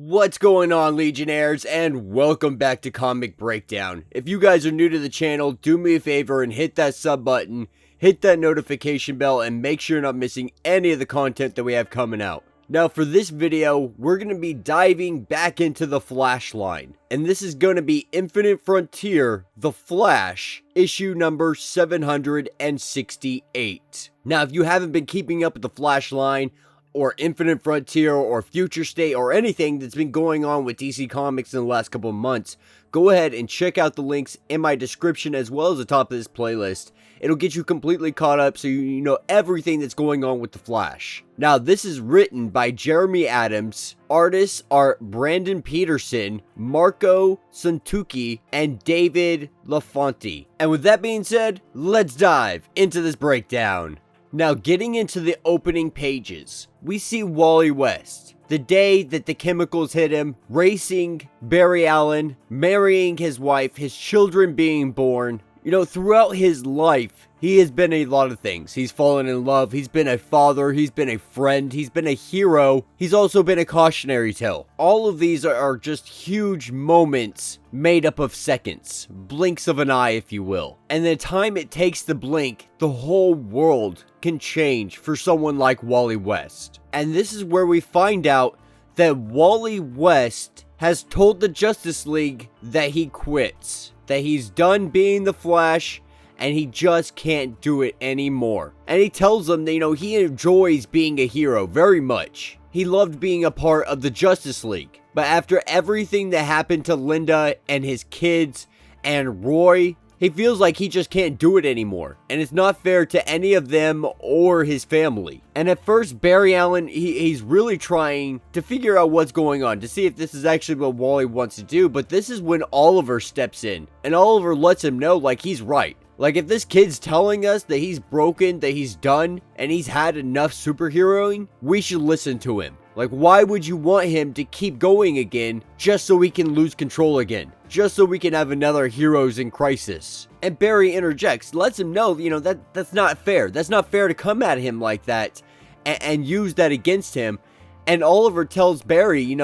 What's going on, Legionnaires, and welcome back to Comic Breakdown. If you guys are new to the channel, do me a favor and hit that sub button, hit that notification bell, and make sure you're not missing any of the content that we have coming out. Now, for this video, we're going to be diving back into the Flash line, and this is going to be Infinite Frontier, The Flash, issue number 768. Now, if you haven't been keeping up with the Flash line, or Infinite Frontier, or Future State, or anything that's been going on with DC Comics in the last couple of months, go ahead and check out the links in my description as well as the top of this playlist. It'll get you completely caught up so you know everything that's going on with the Flash. Now, this is written by Jeremy Adams, artists are Brandon Peterson, Marco Santucci, and David LaFonte. And with that being said, let's dive into this breakdown. Now, getting into the opening pages, we see Wally West, the day that the chemicals hit him, racing Barry Allen, marrying his wife, his children being born. You know, throughout his life, he has been a lot of things. He's fallen in love, he's been a father, he's been a friend, he's been a hero, he's also been a cautionary tale. All of these are just huge moments made up of seconds, blinks of an eye if you will. And the time it takes to blink, the whole world can change for someone like Wally West. And this is where we find out that Wally West has told the Justice League that he quits, that he's done being the Flash, and he just can't do it anymore. And he tells them that, he enjoys being a hero very much. He loved being a part of the Justice League. But after everything that happened to Linda and his kids and Roy, he feels like he just can't do it anymore. And it's not fair to any of them or his family. And at first, Barry Allen, he's really trying to figure out what's going on, to see if this is actually what Wally wants to do. But this is when Oliver steps in. And Oliver lets him know, he's right. If this kid's telling us that he's broken, that he's done, and he's had enough superheroing, we should listen to him. Why would you want him to keep going again just so we can lose control again? Just so we can have another Heroes in Crisis? And Barry interjects, lets him know, that's not fair. That's not fair to come at him like that and use that against him. And Oliver tells Barry,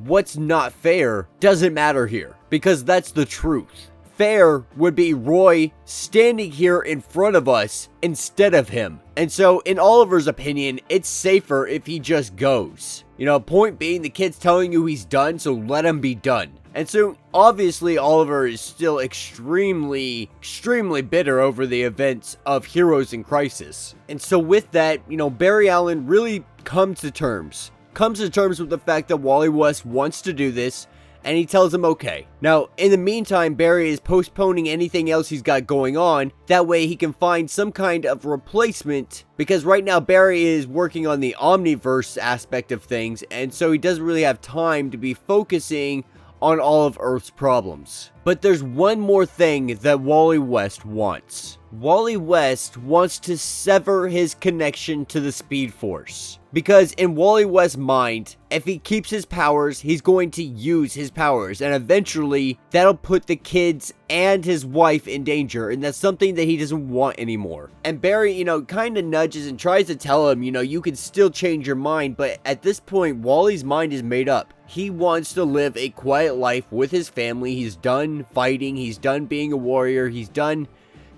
what's not fair doesn't matter here, because that's the truth. Fair would be Roy standing here in front of us instead of him. And so, in Oliver's opinion, it's safer if he just goes. Point being, the kid's telling you he's done, so let him be done. And so, obviously, Oliver is still extremely bitter over the events of Heroes in Crisis. And so with that, Barry Allen really comes to terms with the fact that Wally West wants to do this, and he tells him okay. Now, in the meantime, Barry is postponing anything else he's got going on. That way he can find some kind of replacement, because right now Barry is working on the Omniverse aspect of things, and so he doesn't really have time to be focusing on all of Earth's problems. But there's one more thing that Wally West wants. Wally West wants to sever his connection to the Speed Force. Because in Wally West's mind, if he keeps his powers, he's going to use his powers. And eventually, that'll put the kids and his wife in danger. And that's something that he doesn't want anymore. And Barry, kind of nudges and tries to tell him, you can still change your mind. But at this point, Wally's mind is made up. He wants to live a quiet life with his family. He's done fighting. He's done being a warrior. He's done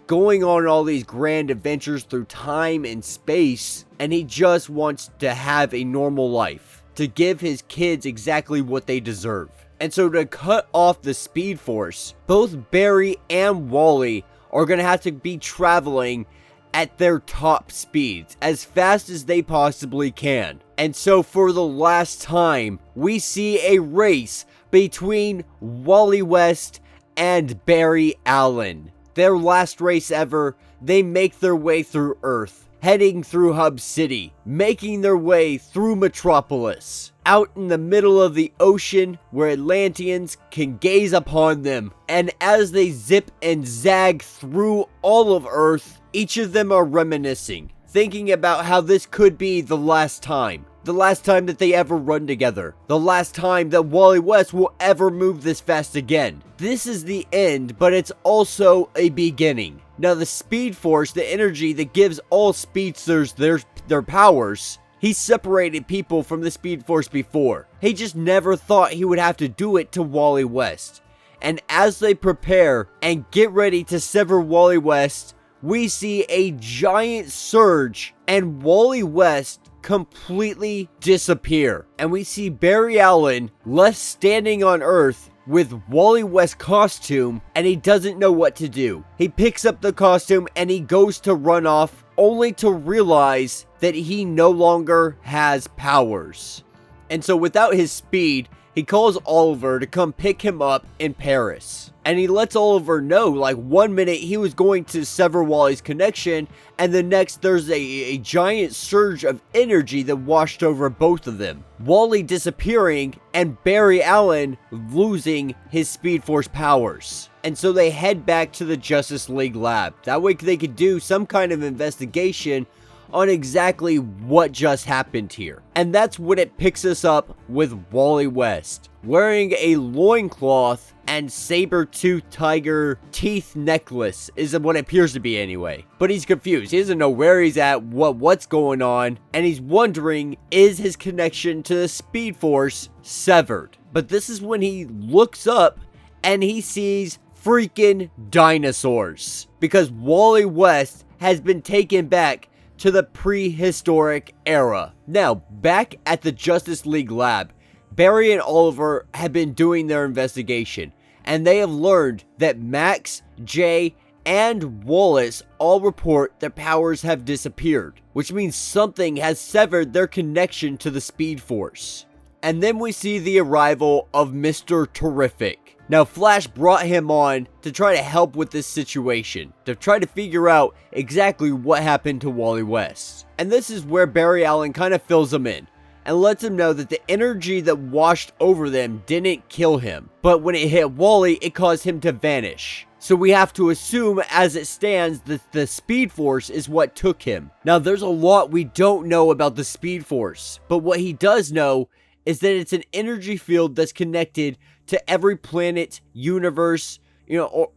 going on all these grand adventures through time and space, and he just wants to have a normal life, to give his kids exactly what they deserve. And so to cut off the Speed Force, both Barry and Wally are going to have to be traveling at their top speeds, as fast as they possibly can. And so for the last time, we see a race between Wally West and Barry Allen. Their last race ever, they make their way through Earth, heading through Hub City, making their way through Metropolis, out in the middle of the ocean where Atlanteans can gaze upon them. And as they zip and zag through all of Earth, each of them are reminiscing, thinking about how this could be the last time. The last time that they ever run together. The last time that Wally West will ever move this fast again. This is the end, but it's also a beginning. Now the Speed Force, the energy that gives all speedsters their powers, He separated people from the Speed Force before. He just never thought he would have to do it to Wally West. And as they prepare and get ready to sever Wally West, we see a giant surge and Wally West completely disappear. And we see Barry Allen left standing on Earth with Wally West's costume, and he doesn't know what to do. He picks up the costume and he goes to run off, only to realize that he no longer has powers. And so without his speed, he calls Oliver to come pick him up in Paris. And he lets Oliver know, like, 1 minute he was going to sever Wally's connection, and the next there's a giant surge of energy that washed over both of them. Wally disappearing and Barry Allen losing his Speed Force powers. And so they head back to the Justice League lab. That way they could do some kind of investigation on exactly what just happened here. And that's when it picks us up with Wally West, wearing a loincloth and saber-toothed tiger teeth necklace, is what it appears to be anyway. But he's confused. He doesn't know where he's at, what's going on, and he's wondering, is his connection to the Speed Force severed? But this is when he looks up and he sees freaking dinosaurs, because Wally West has been taken back to the prehistoric era. Now, back at the Justice League lab, Barry and Oliver have been doing their investigation, and they have learned that Max, Jay, and Wallace all report their powers have disappeared, which means something has severed their connection to the Speed Force. And then we see the arrival of Mr. Terrific. Now, Flash brought him on to try to help with this situation, to try to figure out exactly what happened to Wally West. And this is where Barry Allen kind of fills him in, and lets him know that the energy that washed over them didn't kill him, but when it hit Wally, it caused him to vanish. So we have to assume, as it stands, that the Speed Force is what took him. Now, there's a lot we don't know about the Speed Force, but what he does know is that it's an energy field that's connected to every planet, universe,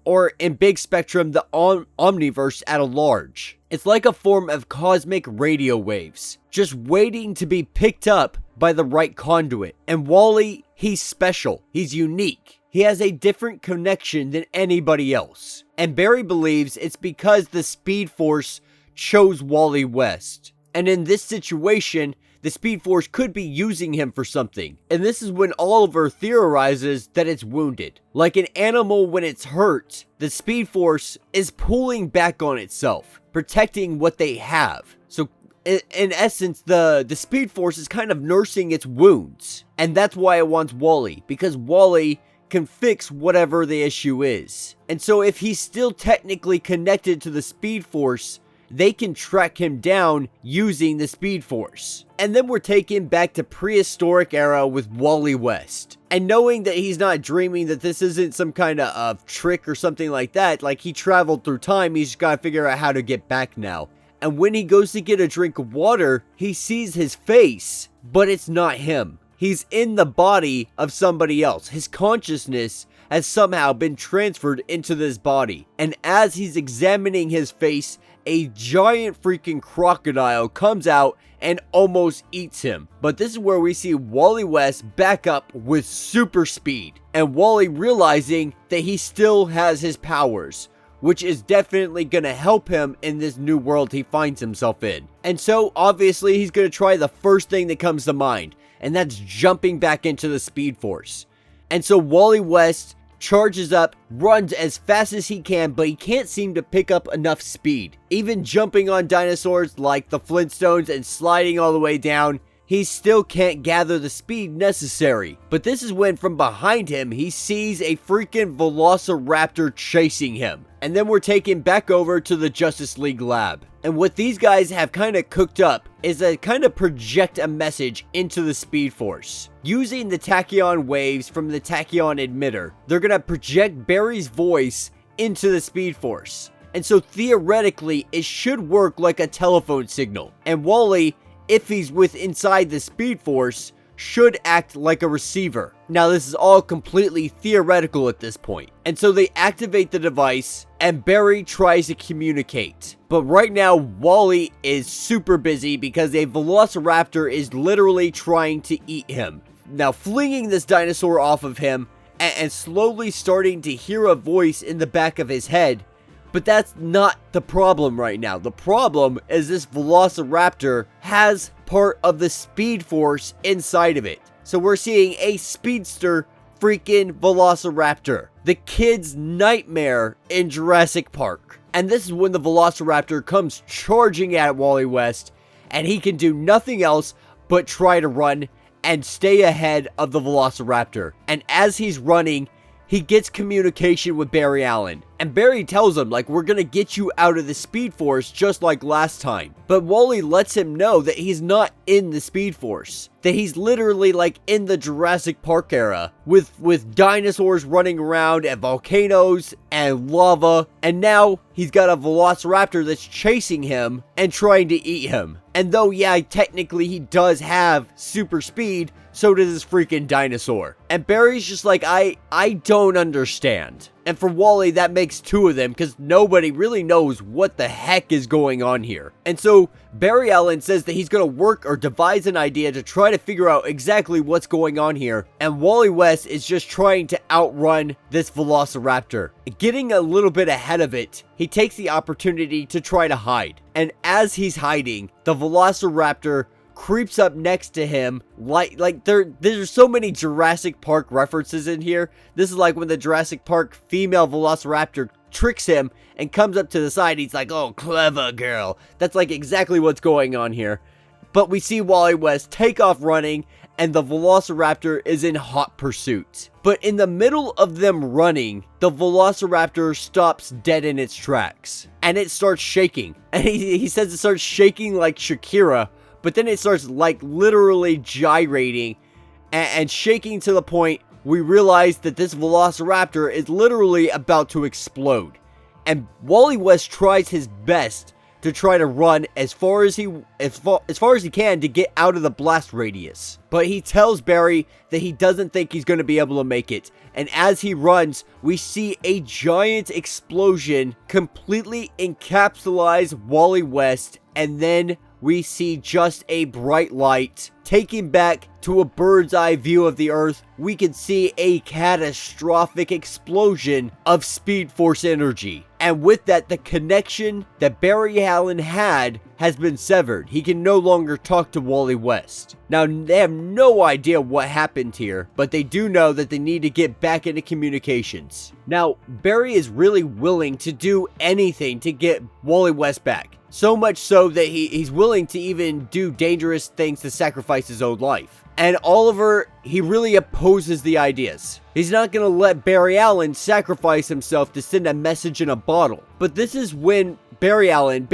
or in big spectrum, the omniverse at a large. It's like a form of cosmic radio waves, just waiting to be picked up by the right conduit. And Wally, he's special. He's unique. He has a different connection than anybody else. And Barry believes it's because the Speed Force chose Wally West. And in this situation, the Speed Force could be using him for something. And this is when Oliver theorizes that it's wounded. Like an animal when it's hurt, the Speed Force is pulling back on itself, protecting what they have. So in essence, the Speed Force is kind of nursing its wounds. And that's why it wants Wally, because Wally can fix whatever the issue is. And so if he's still technically connected to the Speed Force, they can track him down using the Speed Force. And then we're taken back to prehistoric era with Wally West. And knowing that he's not dreaming, that this isn't some kind of trick or something like that, like he traveled through time, he's got to figure out how to get back now. And when he goes to get a drink of water, he sees his face, but it's not him. He's in the body of somebody else. His consciousness has somehow been transferred into this body. And as he's examining his face, a giant freaking crocodile comes out and almost eats him. But this is where we see Wally West back up with super speed, and Wally realizing that he still has his powers, which is definitely going to help him in this new world he finds himself in. And so obviously he's going to try the first thing that comes to mind, and that's jumping back into the Speed Force. And so Wally West charges up, runs as fast as he can, but he can't seem to pick up enough speed. Even jumping on dinosaurs like the Flintstones and sliding all the way down, he still can't gather the speed necessary. But this is when from behind him, he sees a freaking velociraptor chasing him. And then we're taken back over to the Justice League lab. And what these guys have kind of cooked up is to kind of project a message into the Speed Force. Using the tachyon waves from the tachyon emitter, they're going to project Barry's voice into the Speed Force. And so theoretically, it should work like a telephone signal. And Wally, if he's inside the Speed Force, should act like a receiver. Now, this is all completely theoretical at this point. And so they activate the device, and Barry tries to communicate. But right now, Wally is super busy because a velociraptor is literally trying to eat him. Now, flinging this dinosaur off of him and slowly starting to hear a voice in the back of his head. But that's not the problem right now. The problem is this velociraptor has part of the speed force inside of it. So we're seeing a speedster freaking velociraptor. The kid's nightmare in Jurassic Park. And this is when the velociraptor comes charging at Wally West, and he can do nothing else but try to run and stay ahead of the velociraptor. And as he's running, he gets communication with Barry Allen. And Barry tells him, like, we're gonna get you out of the Speed Force just like last time. But Wally lets him know that he's not in the Speed Force. That he's literally like in the Jurassic Park era. With dinosaurs running around and volcanoes and lava. And now he's got a velociraptor that's chasing him and trying to eat him. And though, yeah, technically he does have super speed, so does this freaking dinosaur. And Barry's just like, I don't understand. And for Wally, that makes two of them because nobody really knows what the heck is going on here. And so Barry Allen says that he's going to work or devise an idea to try to figure out exactly what's going on here. And Wally West is just trying to outrun this velociraptor. Getting a little bit ahead of it, he takes the opportunity to try to hide. And as he's hiding, the velociraptor creeps up next to him like there's so many Jurassic Park references in here. This is like when the Jurassic Park female velociraptor tricks him and comes up to the side. He's like, oh, clever girl. That's like exactly what's going on here. But we see Wally West take off running, and the velociraptor is in hot pursuit. But in the middle of them running, the velociraptor stops dead in its tracks, and it starts shaking. And he says it starts shaking like Shakira. But then it starts like literally gyrating and shaking to the point we realize that this velociraptor is literally about to explode. And Wally West tries his best to try to run as far as he can to get out of the blast radius. But he tells Barry that he doesn't think he's going to be able to make it. And as he runs, we see a giant explosion completely encapsulate Wally West, and then we see just a bright light. Taking back to a bird's eye view of the Earth, we can see a catastrophic explosion of Speed Force energy. And with that, the connection that Barry Allen had has been severed. He can no longer talk to Wally West. Now, they have no idea what happened here, but they do know that they need to get back into communications. Now, Barry is really willing to do anything to get Wally West back. So much so that he's willing to even do dangerous things to sacrifice his own life. And Oliver, he really opposes the ideas. He's not going to let Barry Allen sacrifice himself to send a message in a bottle. But this is when Barry Allen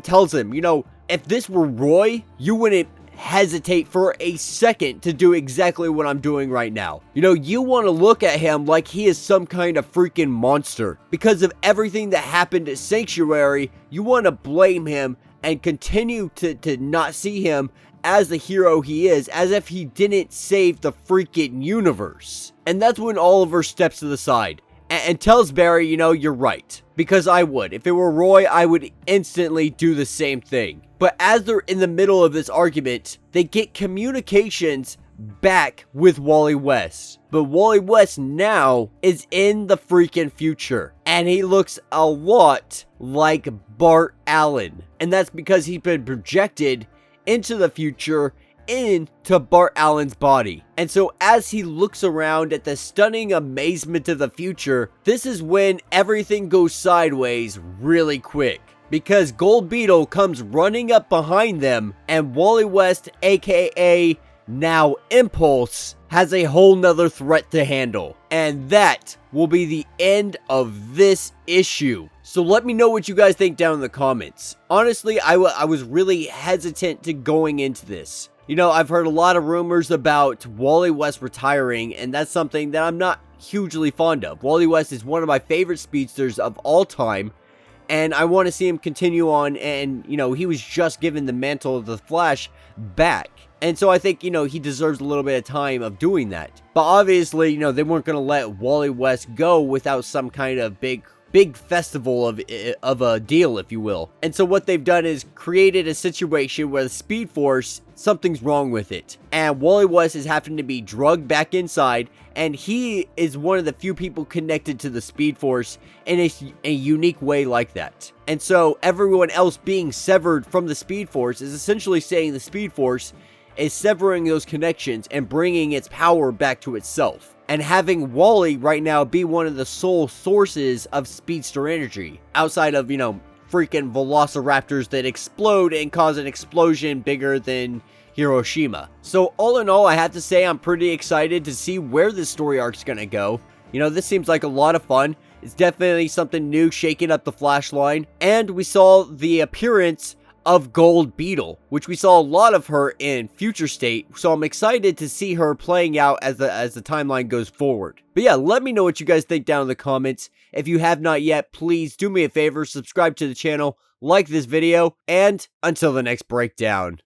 tells him, you know, if this were Roy, you wouldn't hesitate for a second to do exactly what I'm doing right now. You know, you want to look at him like he is some kind of freaking monster. Because of everything that happened at Sanctuary, you want to blame him and continue to not see him as the hero he is, as if he didn't save the freaking universe. And that's when Oliver steps to the side and tells Barry, you know, you're right. Because I would. If it were Roy, I would instantly do the same thing. But as they're in the middle of this argument, they get communications back with Wally West. But Wally West now is in the freaking future. And he looks a lot like Bart Allen. And that's because he's been projected into the future into Bart Allen's body. And so as he looks around at the stunning amazement of the future, this is when everything goes sideways really quick. Because Gold Beetle comes running up behind them, and Wally West, aka now Impulse, has a whole nother threat to handle. And that will be the end of this issue. So let me know what you guys think down in the comments. Honestly, I was really hesitant to going into this. You know, I've heard a lot of rumors about Wally West retiring, and that's something that I'm not hugely fond of. Wally West is one of my favorite speedsters of all time, and I want to see him continue on, and, you know, he was just given the mantle of the Flash back. And so I think, you know, he deserves a little bit of time of doing that. But obviously, you know, they weren't going to let Wally West go without some kind of big big festival of a deal, if you will. And so what they've done is created a situation where the Speed Force, something's wrong with it, and Wally West is having to be drugged back inside, and he is one of the few people connected to the Speed Force in a unique way like that. And so everyone else being severed from the Speed Force is essentially saying the Speed Force is severing those connections and bringing its power back to itself. And having Wally right now be one of the sole sources of speedster energy, outside of, you know, freaking velociraptors that explode and cause an explosion bigger than Hiroshima. So all in all, I have to say I'm pretty excited to see where this story arc's gonna go. You know, this seems like a lot of fun. It's definitely something new, shaking up the Flash line. And we saw the appearance of Gold Beetle, which we saw a lot of her in Future State, so I'm excited to see her playing out as the timeline goes forward. But yeah, let me know what you guys think down in the comments. If you have not yet, please do me a favor, subscribe to the channel, like this video, and until the next breakdown.